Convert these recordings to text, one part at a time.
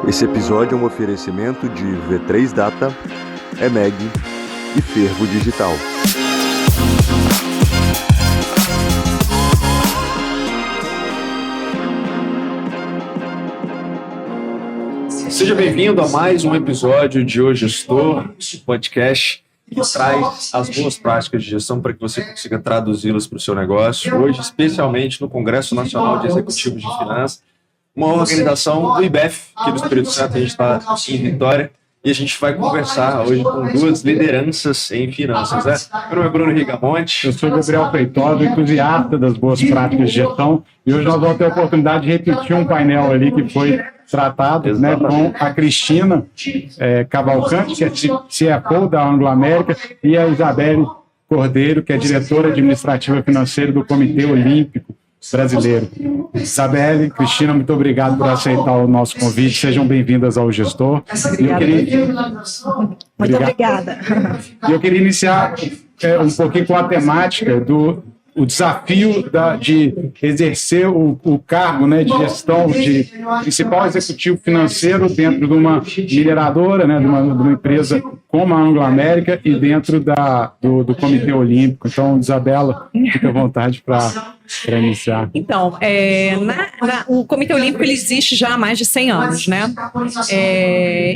Esse episódio é um oferecimento de V3 Data, EMEG e Fervo Digital. Seja bem-vindo a mais um episódio de O Gestor, podcast que traz as boas práticas de gestão para que você consiga traduzi-las para o seu negócio. Hoje, especialmente no Congresso Nacional de Executivos de Finanças, uma organização do IBEF, aqui do Espírito Santo. A gente está em Vitória e a gente vai conversar hoje com duas lideranças em finanças, né? Meu nome é Bruno Rigamonte. Eu sou Gabriel Feitosa, entusiasta das boas práticas de gestão, e hoje nós vamos ter a oportunidade de repetir um painel ali que foi tratado, né, com a Cristina Cavalcante, que é CFO da Anglo-América, e a Isabelle Cordeiro, que é diretora administrativa financeira do Comitê Olímpico Brasileiro. Isabelle, Cristina, muito obrigado por aceitar o nosso convite. Sejam bem-vindas ao Gestor. Muito obrigada. Eu queria iniciar um pouquinho com a temática do desafio de exercer o cargo, né, de gestão de principal executivo financeiro dentro de uma mineradora, né, de uma empresa como a Anglo-América e dentro do Comitê Olímpico. Então, Isabela, fique à vontade para iniciar. Então, o Comitê Olímpico ele existe já há mais de 100 anos, né?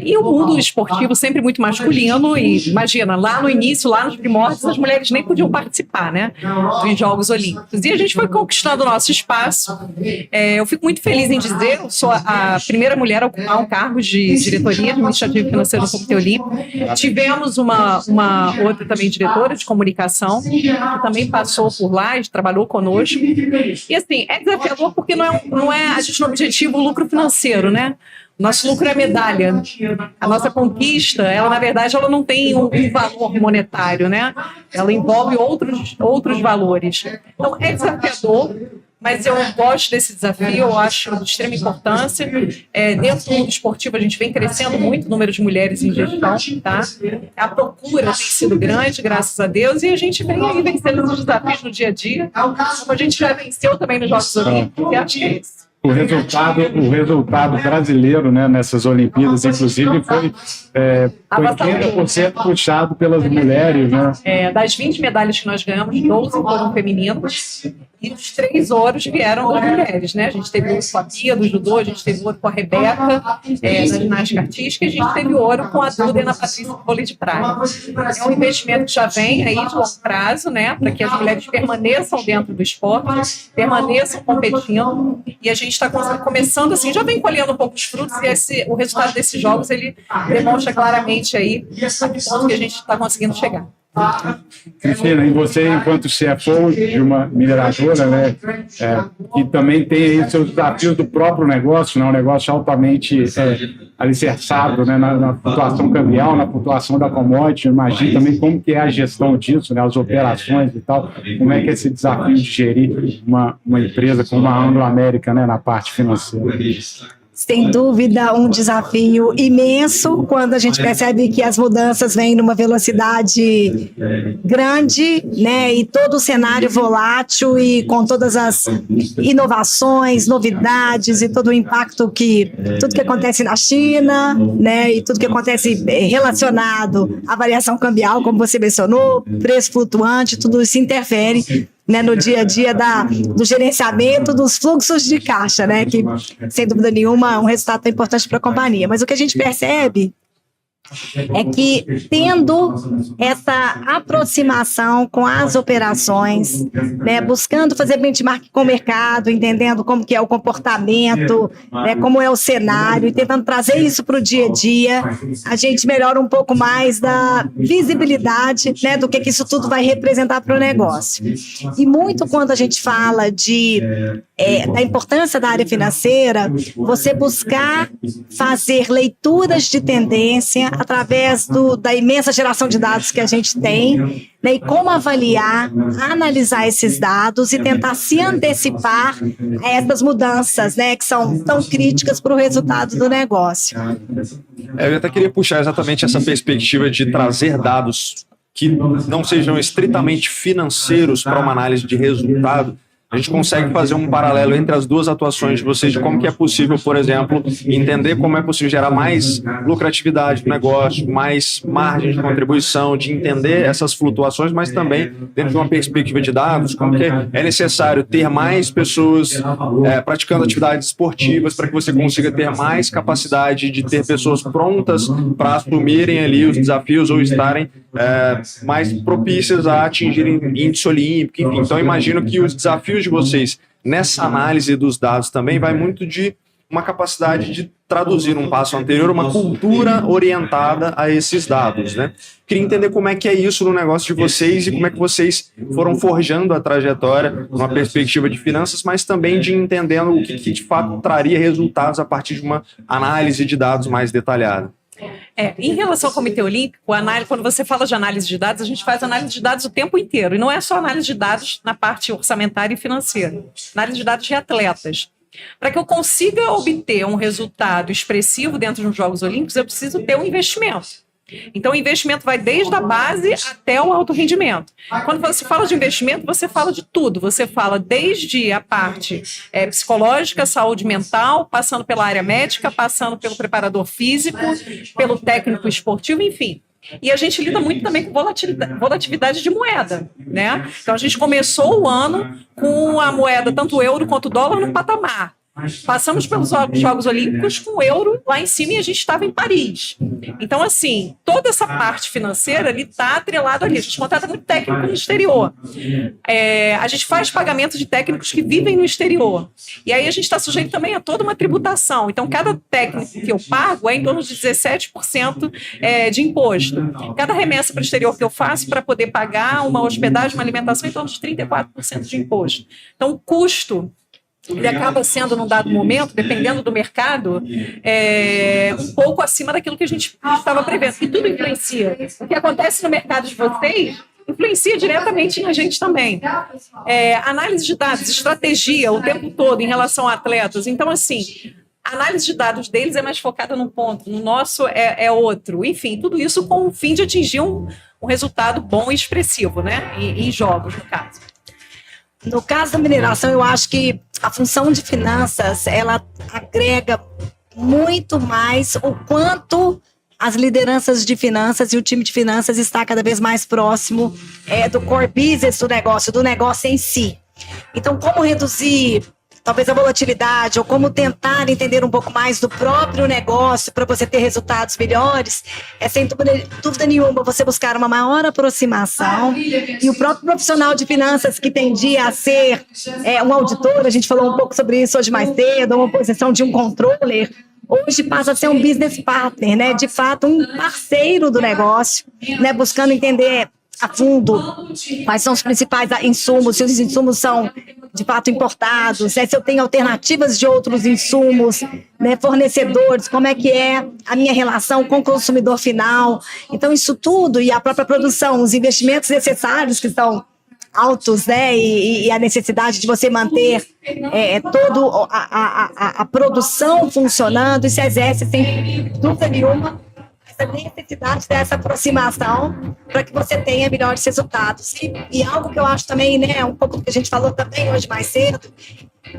E o mundo esportivo sempre muito masculino, e imagina, lá no início, lá nos primórdios, as mulheres nem podiam participar, né, dos Jogos Olímpicos. E a gente foi conquistando o nosso espaço. Eu fico muito feliz em dizer, eu sou a primeira mulher a ocupar um cargo de diretoria administrativa e financeira no Comitê Olímpico. Tivemos uma outra também diretora de comunicação, que também passou por lá e trabalhou conosco. E assim, é desafiador porque a gente não objetiva o lucro financeiro, né? Nosso lucro é medalha. A nossa conquista, ela na verdade ela não tem um valor monetário, né? Ela envolve outros valores. Então é desafiador, mas eu gosto desse desafio, eu acho de extrema importância. Dentro do mundo esportivo, a gente vem crescendo muito o número de mulheres em gestão, tá? A procura tem sido grande, graças a Deus, e a gente vem aí vencendo os desafios no dia a dia, como a gente já venceu também nos Jogos Olímpicos, e acho que é isso. O resultado brasileiro, né, nessas Olimpíadas, inclusive, foi 80% puxado pelas mulheres, né? Das 20 medalhas que nós ganhamos, 12 foram femininos, e os 3 ouros vieram das mulheres, né? A gente teve ouro com a Pia, do judô, a gente teve ouro com a Rebeca, da ginástica artística, e a gente teve ouro com a Duda e a Patrícia do vôlei de praia. É um investimento que já vem aí de longo prazo, né? Para que as mulheres permaneçam dentro do esporte, permaneçam competindo, e a gente está começando assim, já vem colhendo um pouco os frutos, e o resultado desses jogos, ele demonstra claramente aí a ponto que a gente está conseguindo chegar. Cristina, e você, enquanto CFO de uma mineradora, né, que também tem aí seus desafios do próprio negócio, né, um negócio altamente alicerçado, né, na flutuação cambial, na flutuação da commodity. Imagina também como que é a gestão disso, né, as operações e tal, como é que é esse desafio de gerir uma empresa como a Anglo-América, né, na parte financeira. Sem dúvida, um desafio imenso quando a gente percebe que as mudanças vêm numa velocidade grande, né? E todo o cenário volátil, e com todas as inovações, novidades e todo o impacto tudo que acontece na China, né? E tudo que acontece relacionado à variação cambial, como você mencionou, preço flutuante, tudo isso interfere, né, no dia a dia do gerenciamento dos fluxos de caixa, né, que, sem dúvida nenhuma, é um resultado importante para a companhia. Mas o que a gente percebe é que, tendo essa aproximação com as operações, né, buscando fazer benchmark com o mercado, entendendo como que é o comportamento, né, como é o cenário, e tentando trazer isso para o dia a dia, a gente melhora um pouco mais da visibilidade, né, do que isso tudo vai representar para o negócio. E muito quando a gente fala da importância da área financeira, você buscar fazer leituras de tendência através da imensa geração de dados que a gente tem, né, e como avaliar, analisar esses dados e tentar se antecipar a essas mudanças, né, que são tão críticas para o resultado do negócio. Eu até queria puxar exatamente essa perspectiva de trazer dados que não sejam estritamente financeiros para uma análise de resultado, a gente consegue fazer um paralelo entre as duas atuações de vocês, de como que é possível, por exemplo, entender como é possível gerar mais lucratividade no negócio, mais margem de contribuição, de entender essas flutuações, mas também dentro de uma perspectiva de dados, como que é necessário ter mais pessoas praticando atividades esportivas para que você consiga ter mais capacidade de ter pessoas prontas para assumirem ali os desafios ou estarem mais propícias a atingirem índice olímpico, enfim. Então, imagino que os desafios de vocês nessa análise dos dados também vai muito de uma capacidade de traduzir um passo anterior, uma cultura orientada a esses dados, né? Queria entender como é que é isso no negócio de vocês e como é que vocês foram forjando a trajetória numa perspectiva de finanças, mas também de entendendo o que de fato traria resultados a partir de uma análise de dados mais detalhada. Em relação ao Comitê Olímpico, quando você fala de análise de dados, a gente faz análise de dados o tempo inteiro. E não é só análise de dados na parte orçamentária e financeira. Análise de dados de atletas. Para que eu consiga obter um resultado expressivo dentro dos Jogos Olímpicos, eu preciso ter um investimento. Então, o investimento vai desde a base até o alto rendimento. Quando você fala de investimento, você fala de tudo. Você fala desde a parte psicológica, saúde mental, passando pela área médica, passando pelo preparador físico, pelo técnico esportivo, enfim. E a gente lida muito também com volatilidade de moeda, né? Então, a gente começou o ano com a moeda, tanto o euro quanto o dólar, no patamar. Passamos pelos Jogos Olímpicos com o euro lá em cima e a gente estava em Paris. Então, assim, toda essa parte financeira está atrelada ali. A gente contrata muito técnico no exterior. A gente faz pagamento de técnicos que vivem no exterior. E aí a gente está sujeito também a toda uma tributação. Então, cada técnico que eu pago é em torno de 17% de imposto. Cada remessa para o exterior que eu faço para poder pagar uma hospedagem, uma alimentação, é em torno de 34% de imposto. Então, o custo ele acaba sendo, num dado momento, dependendo do mercado, um pouco acima daquilo que a gente estava prevendo. E tudo influencia. O que acontece no mercado de vocês influencia diretamente na gente também. Análise de dados, estratégia o tempo todo em relação a atletas. Então, assim, a análise de dados deles é mais focada num ponto, no nosso é outro. Enfim, tudo isso com o fim de atingir um resultado bom e expressivo, né? Em jogos, no caso. No caso da mineração, eu acho que a função de finanças, ela agrega muito mais o quanto as lideranças de finanças e o time de finanças está cada vez mais próximo do core business do negócio em si. Então, como reduzir talvez a volatilidade, ou como tentar entender um pouco mais do próprio negócio para você ter resultados melhores, sem dúvida nenhuma você buscar uma maior aproximação, e o próprio profissional de finanças que tendia a ser um auditor, a gente falou um pouco sobre isso hoje mais cedo, uma posição de um controller, hoje passa a ser um business partner, né? De fato, um parceiro do negócio, né? Buscando entender a fundo quais são os principais insumos, se os insumos são de fato importados, se eu tenho alternativas de outros insumos, né, fornecedores, como é que é a minha relação com o consumidor final. Então, isso tudo e a própria produção, os investimentos necessários que estão altos, né, e a necessidade de você manter toda a produção funcionando, isso exerce, sem dúvida nenhuma, essa necessidade dessa aproximação para que você tenha melhores resultados. E algo que eu acho também, né, um pouco do que a gente falou também hoje mais cedo,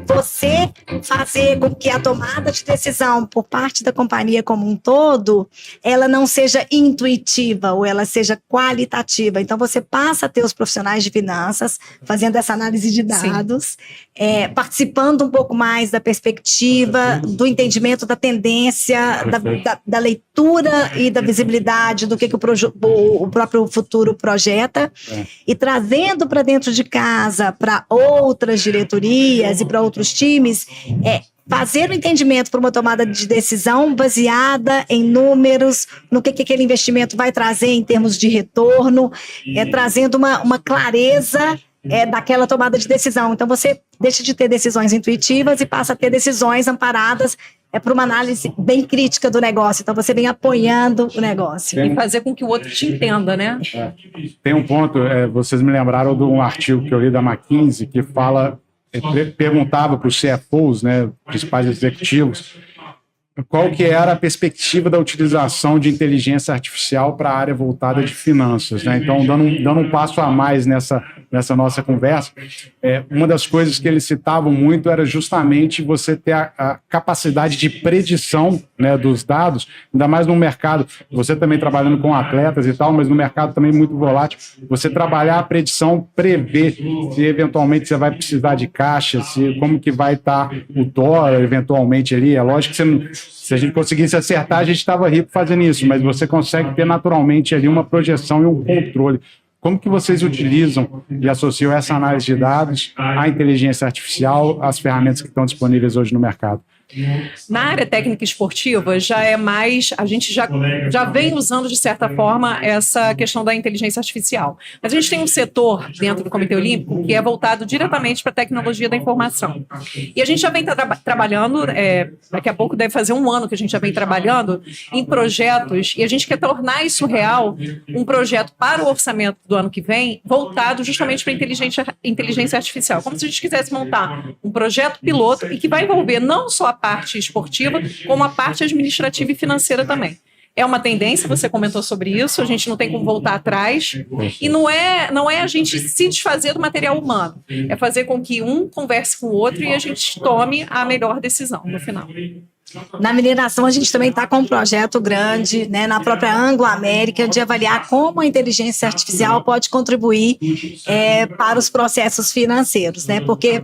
você fazer com que a tomada de decisão por parte da companhia como um todo, ela não seja intuitiva ou ela seja qualitativa. Então, você passa a ter os profissionais de finanças fazendo essa análise de dados, participando um pouco mais da perspectiva, do entendimento da tendência, da leitura e da visibilidade do que o próprio futuro projeta, e trazendo para dentro de casa, para outras diretorias e para outros times, fazer o entendimento para uma tomada de decisão baseada em números, no que aquele investimento vai trazer em termos de retorno, trazendo uma clareza daquela tomada de decisão. Então, você deixa de ter decisões intuitivas e passa a ter decisões amparadas por uma análise bem crítica do negócio. Então, você vem apoiando o negócio. E fazer com que o outro te entenda, né? Tem um ponto, vocês me lembraram de um artigo que eu li da McKinsey, que fala, perguntava para os CFOs, né, principais executivos, qual que era a perspectiva da utilização de inteligência artificial para a área voltada de finanças, né? Então, dando um passo a mais nessa nessa nossa conversa, uma das coisas que eles citavam muito era justamente você ter a capacidade de predição, né, dos dados, ainda mais no mercado, você também trabalhando com atletas e tal, mas no mercado também muito volátil, você trabalhar a predição, prever se eventualmente você vai precisar de caixa, como que vai estar o dólar eventualmente ali. É lógico que se a gente conseguisse acertar, a gente estava rico fazendo isso, mas você consegue ter naturalmente ali uma projeção e um controle. Como que vocês utilizam e associam essa análise de dados à inteligência artificial, às ferramentas que estão disponíveis hoje no mercado? Na área técnica esportiva, já é mais. A gente já vem usando, de certa forma, essa questão da inteligência artificial. Mas a gente tem um setor dentro do Comitê Olímpico que é voltado diretamente para a tecnologia da informação. E a gente já vem trabalhando, daqui a pouco deve fazer um ano que a gente já vem trabalhando em projetos, e a gente quer tornar isso real, um projeto para o orçamento do ano que vem, voltado justamente para a inteligência artificial. Como se a gente quisesse montar um projeto piloto e que vai envolver não só a parte esportiva, como a parte administrativa e financeira também. É uma tendência, você comentou sobre isso, a gente não tem como voltar atrás, e não é a gente se desfazer do material humano, é fazer com que um converse com o outro e a gente tome a melhor decisão no final. Na mineração, a gente também está com um projeto grande, né, na própria Anglo-América, de avaliar como a inteligência artificial pode contribuir para os processos financeiros, né? Porque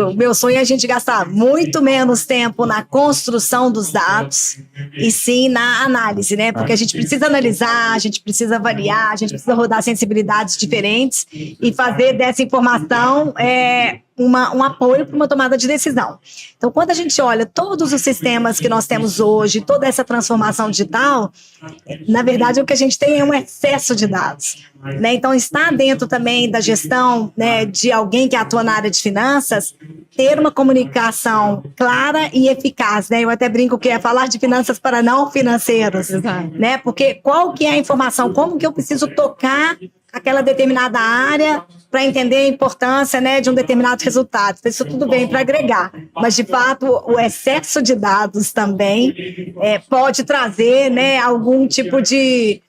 o meu sonho é a gente gastar muito menos tempo na construção dos dados e sim na análise, né? Porque a gente precisa analisar, a gente precisa avaliar, a gente precisa rodar sensibilidades diferentes e fazer dessa informação um apoio para uma tomada de decisão. Então, quando a gente olha todos os sistemas que nós temos hoje, toda essa transformação digital, na verdade, o que a gente tem é um excesso de dados, né? Então, está dentro também da gestão, né, de alguém que atua na área de finanças, ter uma comunicação clara e eficaz, né? Eu até brinco que é falar de finanças para não financeiros, né? Porque qual que é a informação? Como que eu preciso tocar aquela determinada área para entender a importância, né, de um determinado resultado. Então, isso tudo vem para agregar, mas de fato o excesso de dados também pode trazer, né, algum tipo de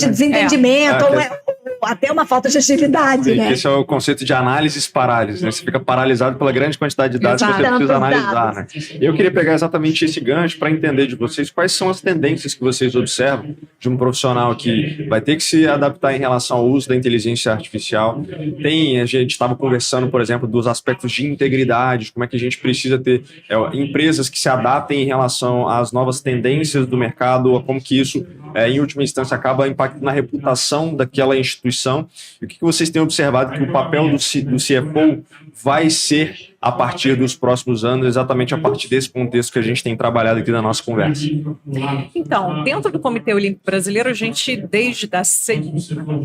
desentendimento ou até uma falta de atividade. Sim, né? Esse é o conceito de análises parálises, né? Você fica paralisado pela grande quantidade de dados que você precisa analisar. Né? Eu queria pegar exatamente esse gancho para entender de vocês quais são as tendências que vocês observam de um profissional que vai ter que se adaptar em relação ao uso da inteligência artificial. A gente estava conversando, por exemplo, dos aspectos de integridade, como é que a gente precisa ter empresas que se adaptem em relação às novas tendências do mercado, como que isso, em última instância, acaba impactando na reputação daquela instituição. E o que vocês têm observado que o papel do CFO vai ser a partir dos próximos anos, exatamente a partir desse contexto que a gente tem trabalhado aqui na nossa conversa? Então, dentro do Comitê Olímpico Brasileiro, a gente, desde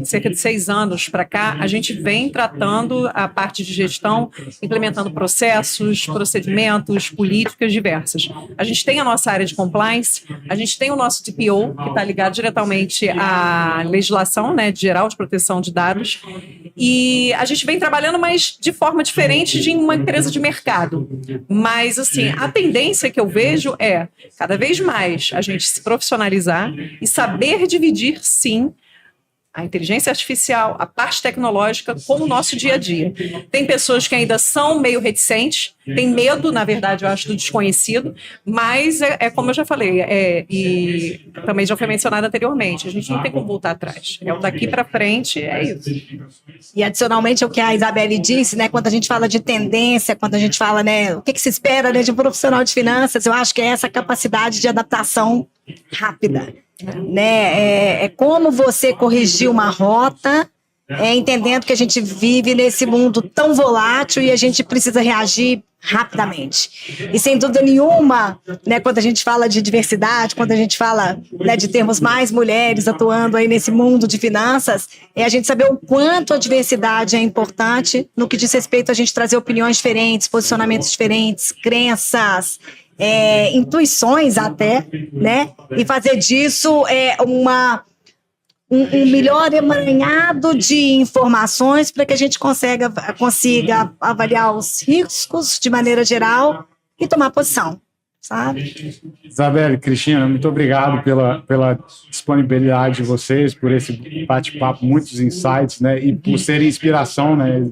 cerca de 6 anos para cá, a gente vem tratando a parte de gestão, implementando processos, procedimentos, políticas diversas. A gente tem a nossa área de compliance, a gente tem o nosso DPO, que está ligado diretamente à legislação, né, geral de proteção de dados, e a gente vem trabalhando, mas de forma diferente de uma empresa de mercado. Mas, assim, a tendência que eu vejo é, cada vez mais, a gente se profissionalizar e saber dividir, sim, a inteligência artificial, a parte tecnológica com o nosso dia a dia. Tem pessoas que ainda são meio reticentes, têm medo, na verdade, eu acho, do desconhecido, mas como eu já falei, e também já foi mencionado anteriormente, a gente não tem como voltar atrás. É o daqui para frente, é isso. E adicionalmente ao que a Isabelle disse, né, quando a gente fala de tendência, quando a gente fala, né, o que se espera, né, de um profissional de finanças, eu acho que é essa capacidade de adaptação rápida. Né? É como você corrigir uma rota, entendendo que a gente vive nesse mundo tão volátil e a gente precisa reagir rapidamente. E sem dúvida nenhuma, né, quando a gente fala de diversidade, quando a gente fala, né, de termos mais mulheres atuando aí nesse mundo de finanças, é a gente saber o quanto a diversidade é importante no que diz respeito a gente trazer opiniões diferentes, posicionamentos diferentes, crenças, intuições até, né? E fazer disso um melhor emaranhado de informações para que a gente consiga avaliar os riscos de maneira geral e tomar posição. sabe? Isabelle, Cristina, muito obrigado pela disponibilidade de vocês, por esse bate-papo, muitos insights, né, e por serem inspiração, né,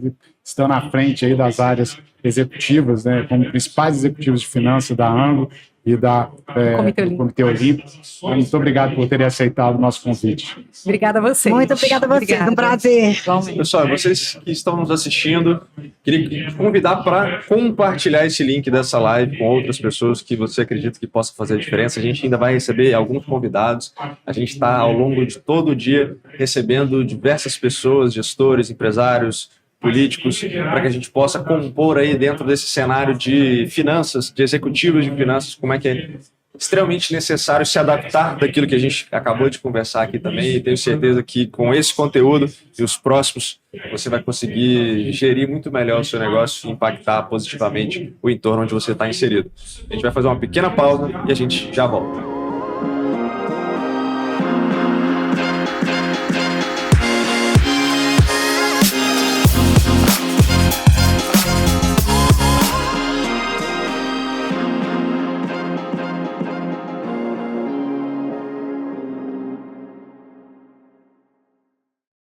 estão na frente aí das áreas executivas, né, como principais executivos de finanças da Anglo e do Comitê Olímpico. Muito obrigado por terem aceitado o nosso convite. Obrigada a vocês. Muito obrigada a você, Obrigada. um prazer. Pessoal, vocês que estão nos assistindo, queria te convidar para compartilhar esse link dessa live com outras pessoas que você acredita que possa fazer a diferença. A gente ainda vai receber alguns convidados. A gente está, ao longo de todo o dia, recebendo diversas pessoas, gestores, empresários, políticos, para que a gente possa compor aí dentro desse cenário de finanças, de executivos de finanças, como é que é extremamente necessário se adaptar daquilo que a gente acabou de conversar aqui também, e tenho certeza que com esse conteúdo e os próximos, você vai conseguir gerir muito melhor o seu negócio e impactar positivamente o entorno onde você está inserido. A gente vai fazer uma pequena pausa e a gente já volta.